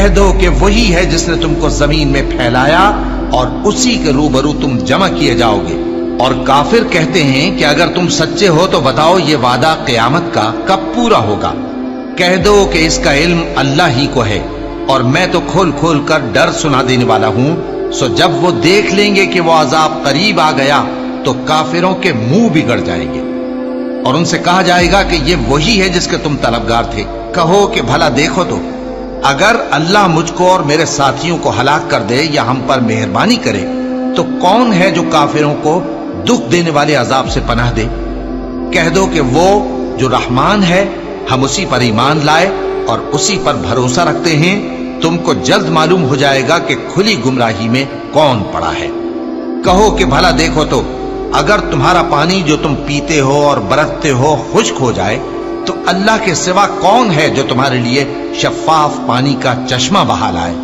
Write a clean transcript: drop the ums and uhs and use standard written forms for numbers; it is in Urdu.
کہہ دو کہ وہی ہے جس نے تم کو زمین میں پھیلایا اور اسی کے روبرو تم جمع کیے جاؤ گے۔ اور کافر کہتے ہیں کہ اگر تم سچے ہو تو بتاؤ یہ وعدہ قیامت کا کب پورا ہوگا؟ کہہ دو کہ اس کا علم اللہ ہی کو ہے، اور میں تو کھول کھول کر ڈر سنا دینے والا ہوں۔ سو جب وہ دیکھ لیں گے کہ وہ عذاب قریب آ گیا تو کافروں کے منہ بگڑ جائیں گے، اور ان سے کہا جائے گا کہ یہ وہی ہے جس کے تم طلبگار تھے۔ کہو کہ بھلا دیکھو تو، اگر اللہ مجھ کو اور میرے ساتھیوں کو ہلاک کر دے یا ہم پر مہربانی کرے تو کون ہے جو کافروں کو دکھ دینے والے عذاب سے پناہ دے؟ کہہ دو کہ وہ جو رحمان ہے، ہم اسی پر ایمان لائے اور اسی پر بھروسہ رکھتے ہیں۔ تم کو جلد معلوم ہو جائے گا کہ کھلی گمراہی میں کون پڑا ہے۔ کہو کہ بھلا دیکھو تو، اگر تمہارا پانی جو تم پیتے ہو اور برتتے ہو خشک ہو جائے تو اللہ کے سوا کون ہے جو تمہارے لیے شفاف پانی کا چشمہ بہا لائے؟